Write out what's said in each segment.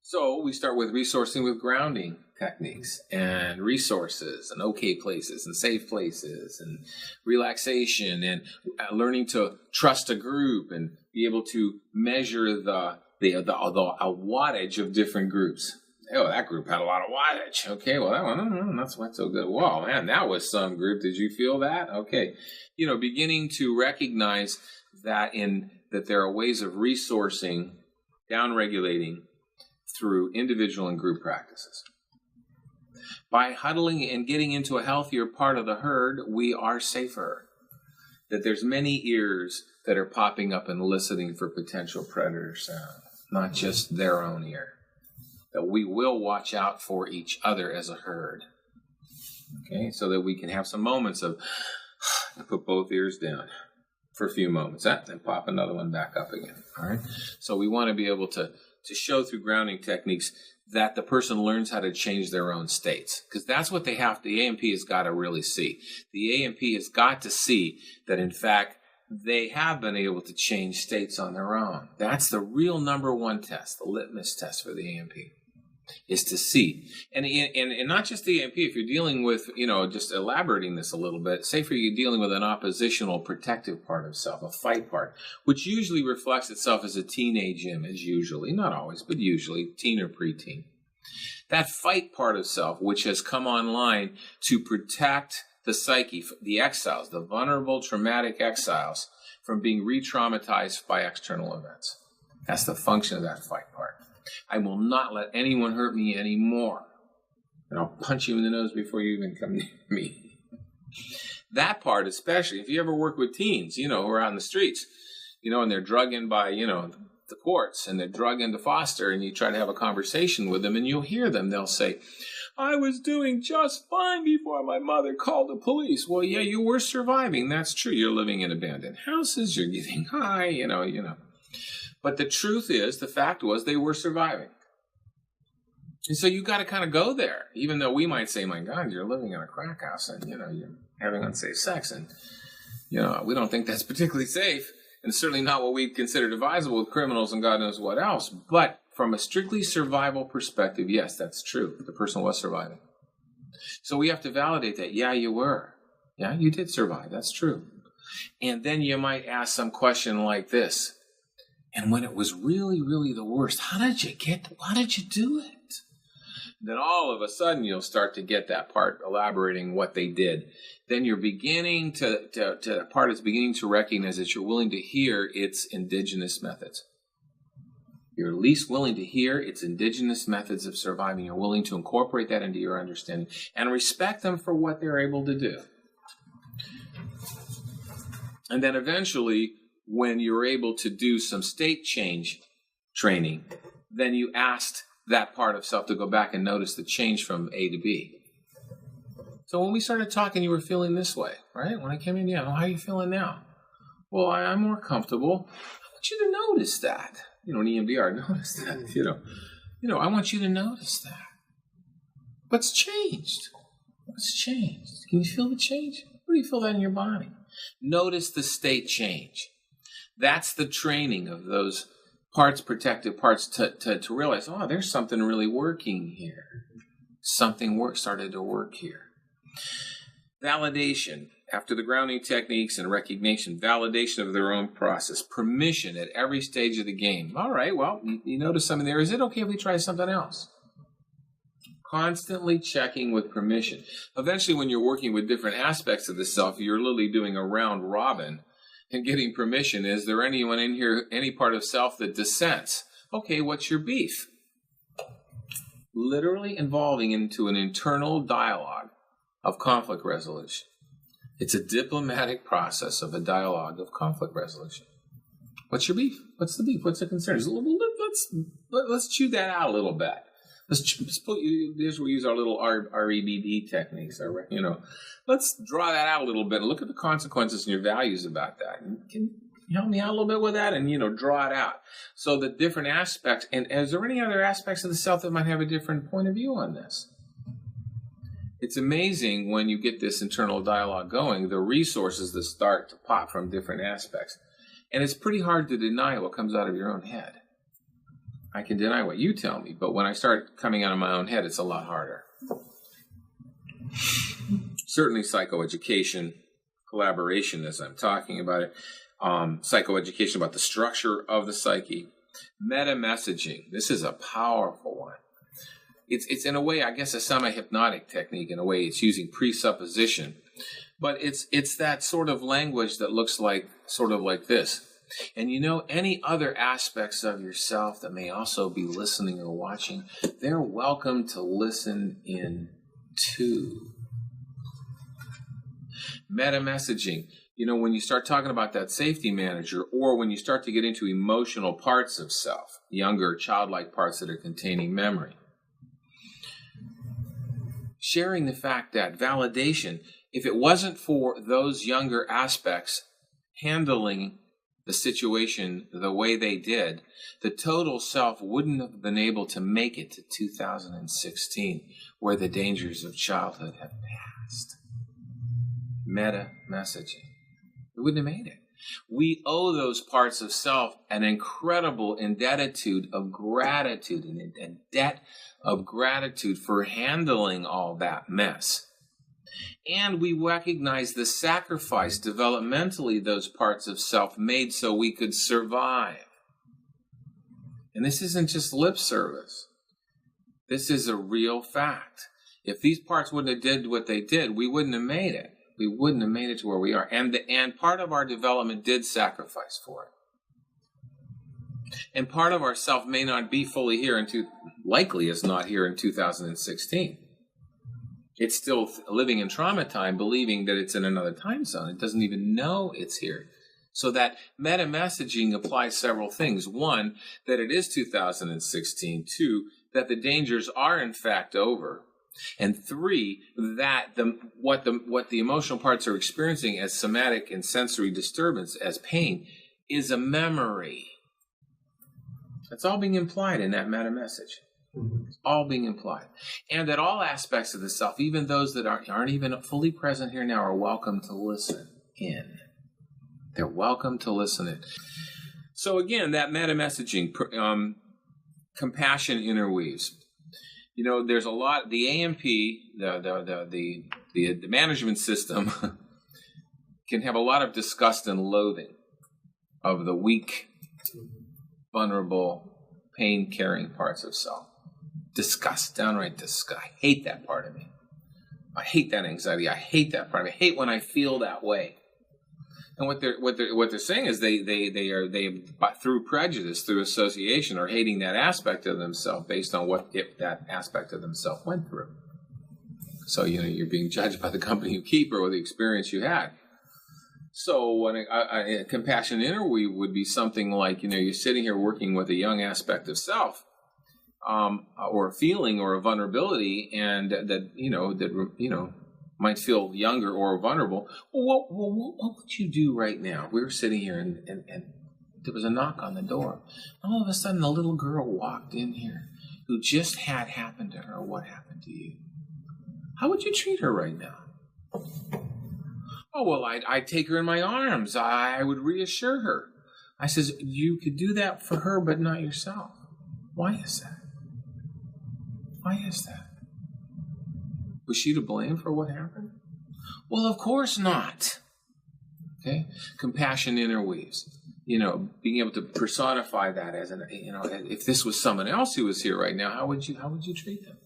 So we start with resourcing with grounding techniques and resources and okay places and safe places and relaxation and learning to trust a group and be able to measure the wattage of different groups. Oh, that group had a lot of wattage. Okay, well, that one, that's not so good. Whoa, man, that was some group. Did you feel that? Okay. Beginning to recognize that that there are ways of resourcing, down-regulating through individual and group practices. By huddling and getting into a healthier part of the herd, we are safer. That there's many ears that are popping up and listening for potential predator sound, not just their own ear. That we will watch out for each other as a herd. Okay, so that we can have some moments of put both ears down for a few moments, then pop another one back up again. All right. So we want to be able to show through grounding techniques that the person learns how to change their own states, because that's what they have. The AMP has got to really see. The AMP has got to see that in fact they have been able to change states on their own. That's the real number one test, the litmus test for the AMP. Is to see. And not just the AMP, if you're dealing with, just elaborating this a little bit, say for you dealing with an oppositional protective part of self, a fight part, which usually reflects itself as a teenage image, usually, not always, but usually, teen or preteen. That fight part of self, which has come online to protect the psyche, the exiles, the vulnerable, traumatic exiles, from being re-traumatized by external events. That's the function of that fight part. I will not let anyone hurt me anymore. And I'll punch you in the nose before you even come near me. That part, especially, if you ever work with teens, who are out in the streets, and they're drugged in by, the courts, and they're drugged into foster, and you try to have a conversation with them, and you'll hear them. They'll say, I was doing just fine before my mother called the police. Well, yeah, you were surviving. That's true. You're living in abandoned houses. You're getting high, But the truth is, the fact was, they were surviving. And so you got to kind of go there, even though we might say, my God, you're living in a crack house and, you're having unsafe sex. And, we don't think that's particularly safe. And certainly not what we'd consider advisable with criminals and God knows what else. But from a strictly survival perspective, yes, that's true. The person was surviving. So we have to validate that. Yeah, you were. Yeah, you did survive. That's true. And then you might ask some question like this. And when it was really, really the worst, how did you do it? Then all of a sudden you'll start to get that part elaborating what they did. Then you're beginning the part is beginning to recognize that you're willing to hear its indigenous methods. You're at least willing to hear its indigenous methods of surviving. You're willing to incorporate that into your understanding and respect them for what they're able to do. And then eventually, when you're able to do some state change training, then you asked that part of self to go back and notice the change from A to B. So when we started talking, you were feeling this way, right? When I came in, yeah, well, how are you feeling now? Well, I'm more comfortable. I want you to notice that. An EMDR, notice that, I want you to notice that. What's changed? What's changed? Can you feel the change? Where do you feel that in your body? Notice the state change. That's the training of those parts, protective parts, to realize, there's something really working here. Something started to work here. Validation. After the grounding techniques and recognition, validation of their own process, permission at every stage of the game. All right, well, you notice something there. Is it okay if we try something else? Constantly checking with permission. Eventually, when you're working with different aspects of the self, you're literally doing a round robin and getting permission. Is there anyone in here, any part of self that dissents? Okay, what's your beef? Literally involving into an internal dialogue of conflict resolution. It's a diplomatic process of a dialogue of conflict resolution. What's your beef? What's the beef? What's the concern? Let's chew that out a little bit. Here's where we use our little REBD techniques. Let's draw that out a little bit and look at the consequences and your values about that. Can you help me out a little bit with that and, draw it out? So the different aspects, and is there any other aspects of the self that might have a different point of view on this? It's amazing when you get this internal dialogue going, the resources that start to pop from different aspects. And it's pretty hard to deny what comes out of your own head. I can deny what you tell me, but when I start coming out of my own head, it's a lot harder. Certainly psychoeducation, collaboration, as I'm talking about it, psychoeducation about the structure of the psyche, meta-messaging. This is a powerful one. It's in a way, I guess, a semi-hypnotic technique. In a way, it's using presupposition, but it's that sort of language that looks like sort of like this. And any other aspects of yourself that may also be listening or watching, they're welcome to listen in too. Meta-messaging. When you start talking about that safety manager, or when you start to get into emotional parts of self, younger, childlike parts that are containing memory. Sharing the fact that validation, if it wasn't for those younger aspects handling the situation the way they did, the total self wouldn't have been able to make it to 2016, where the dangers of childhood have passed. Meta-messaging. It wouldn't have made it. We owe those parts of self an incredible indebtitude of gratitude, a debt of gratitude for handling all that mess. And we recognize the sacrifice developmentally those parts of self made so we could survive. And this isn't just lip service. This is a real fact. If these parts wouldn't have did what they did, we wouldn't have made it. We wouldn't have made it to where we are. And part of our development did sacrifice for it. And part of our self may not be fully here likely is not here in 2016. It's still living in trauma time, believing that it's in another time zone. It doesn't even know it's here. So that meta-messaging applies several things. One, that it is 2016. Two, that the dangers are in fact over. And three, that what the emotional parts are experiencing as somatic and sensory disturbance, as pain, is a memory. That's all being implied in that meta-message. It's all being implied. And that all aspects of the self, even those that aren't even fully present here now, are welcome to listen in. They're welcome to listen in. So again, that meta-messaging, compassion interweaves. There's a lot, the AMP, the management system can have a lot of disgust and loathing of the weak, vulnerable, pain-carrying parts of self. Disgust, downright disgust. I hate that part of me. I hate that anxiety. I hate that part of me. I hate when I feel that way. And what they're saying is they through prejudice, through association, are hating that aspect of themselves based on what that aspect of themselves went through. So you're being judged by the company you keep or the experience you had. So when a compassion interweave would be something like you're sitting here working with a young aspect of self, or a feeling or a vulnerability, and that might feel younger or vulnerable. Well, what would you do right now? We were sitting here and there was a knock on the door. All of a sudden, a little girl walked in here who just had happened to her what happened to you. How would you treat her right now? Oh, well, I'd take her in my arms. I would reassure her. I says, you could do that for her, but not yourself. Why is that? Why is that? Was she to blame for what happened? Well, of course not. Okay? Compassion interweaves. Being able to personify that as if this was someone else who was here right now, how would you treat them?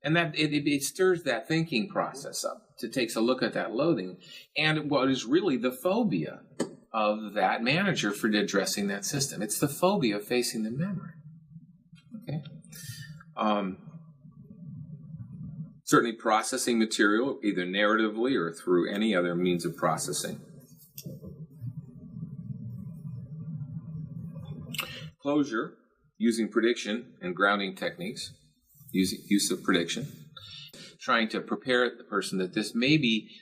And that it stirs that thinking process up. It takes a look at that loathing and what is really the phobia of that manager for addressing that system. It's the phobia of facing the memory. Okay? Certainly processing material, either narratively or through any other means of processing. Closure, using prediction and grounding techniques, use of prediction, trying to prepare the person that this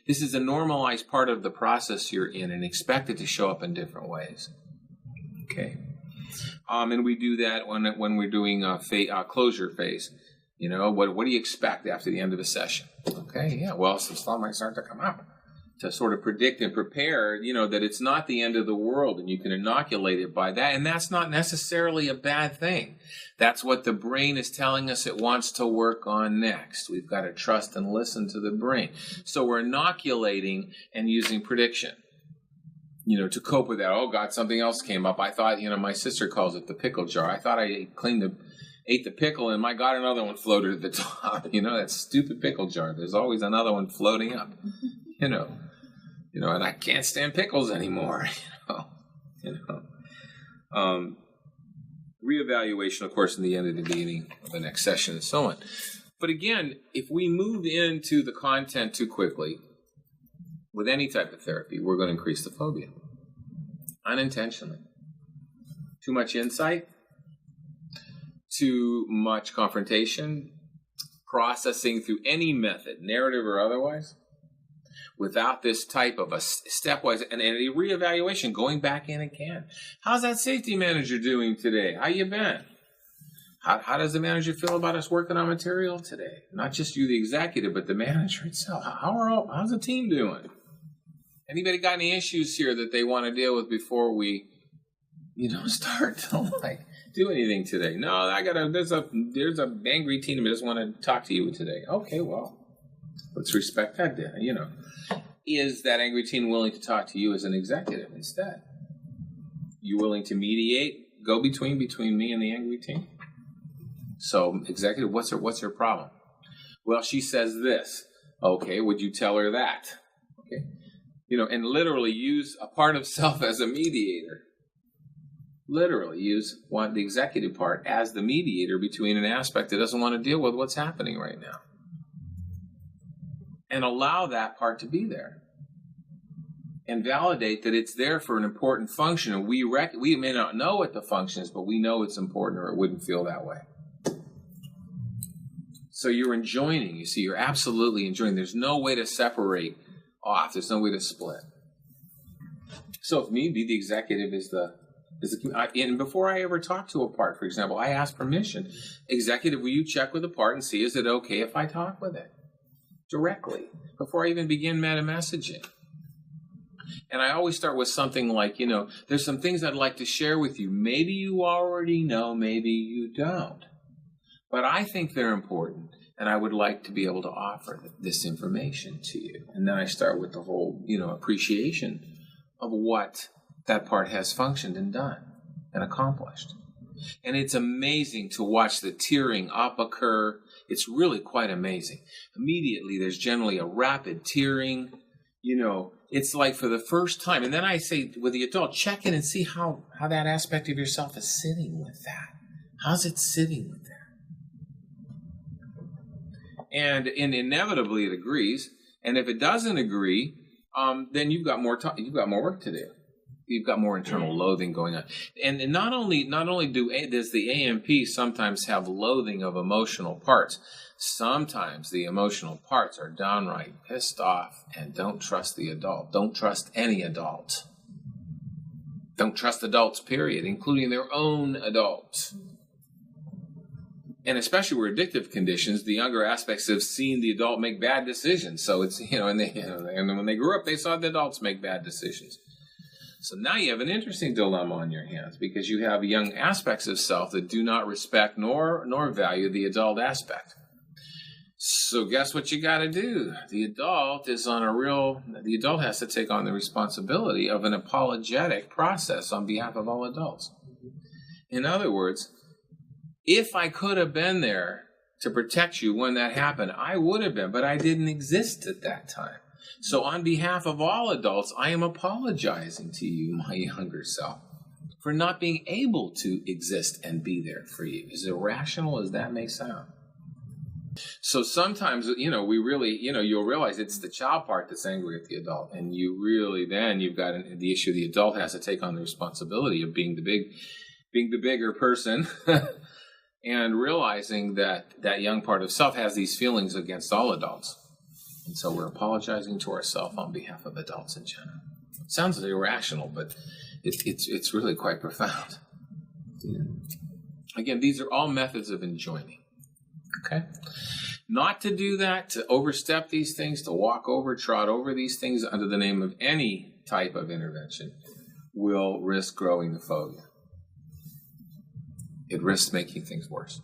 is a normalized part of the process you're in and expect it to show up in different ways. Okay? And we do that when we're doing a closure phase. What do you expect after the end of a session? Okay, yeah, well, some stuff might start to come up. sort of predict and prepare, that it's not the end of the world and you can inoculate it by that. And that's not necessarily a bad thing. That's what the brain is telling us it wants to work on next. We've got to trust and listen to the brain. So we're inoculating and using prediction, to cope with that. Oh God, something else came up. I thought, my sister calls it the pickle jar. I thought I ate the pickle and my God, another one floated at the top. That stupid pickle jar. There's always another one floating up, and I can't stand pickles anymore, Reevaluation, of course, in the end of the beginning of the next session and so on. But again, if we move into the content too quickly with any type of therapy, we're going to increase the phobia unintentionally. Too much insight, too much confrontation, processing through any method, narrative or otherwise, without this type of a stepwise and a reevaluation, going back in again. How's that safety manager doing today? How you been? How does the manager feel about us working on material today? Not just you, the executive, but the manager itself. How's the team doing? Anybody got any issues here that they want to deal with before we, start to do anything today? No, there's a angry team that doesn't want to talk to you today. Okay, well, let's respect that then, Is that angry teen willing to talk to you as an executive instead? You willing to mediate, go between me and the angry teen? So, executive, what's her problem? Well, she says this. Okay, would you tell her that? Okay, and literally use a part of self as a mediator. Literally use the executive part as the mediator between an aspect that doesn't want to deal with what's happening right now. And allow that part to be there. And validate that it's there for an important function. And we may not know what the function is, but we know it's important or it wouldn't feel that way. So you're enjoining. You see, you're absolutely enjoying. There's no way to separate off. There's no way to split. So if me, be the executive and before I ever talk to a part, for example, I ask permission. Executive, will you check with the part and see, is it okay if I talk with it? Directly, before I even begin meta messaging. And I always start with something like, there's some things I'd like to share with you. Maybe you already know, maybe you don't. But I think they're important, and I would like to be able to offer this information to you. And then I start with the whole, appreciation of what that part has functioned and done and accomplished. And it's amazing to watch the tearing up occur. It's really quite amazing. Immediately, there's generally a rapid tearing. It's like for the first time. And then I say with the adult, check in and see how that aspect of yourself is sitting with that. How's it sitting with that? And inevitably it agrees. And if it doesn't agree, then you've got more work to do. You've got more internal loathing going on. And not only does the AMP sometimes have loathing of emotional parts, sometimes the emotional parts are downright pissed off and don't trust the adult. Don't trust any adult. Don't trust adults, period, including their own adults. And especially with addictive conditions, the younger aspects have seen the adult make bad decisions. So it's, and when they grew up, they saw the adults make bad decisions. So now you have an interesting dilemma on your hands because you have young aspects of self that do not respect nor value the adult aspect. So guess what you got to do? The adult has to take on the responsibility of an apologetic process on behalf of all adults. In other words, if I could have been there to protect you when that happened, I would have been, but I didn't exist at that time. So on behalf of all adults, I am apologizing to you, my younger self, for not being able to exist and be there for you. As irrational as that may sound. So sometimes, we really, you'll realize it's the child part that's angry at the adult. And you've got the issue the adult has to take on the responsibility of being the bigger person and realizing that young part of self has these feelings against all adults. And so we're apologizing to ourselves on behalf of adults in general. It sounds irrational, but it's really quite profound. Again, these are all methods of enjoining. Okay? Not to do that, to overstep these things, to walk over, trot over these things under the name of any type of intervention will risk growing the phobia. It risks making things worse.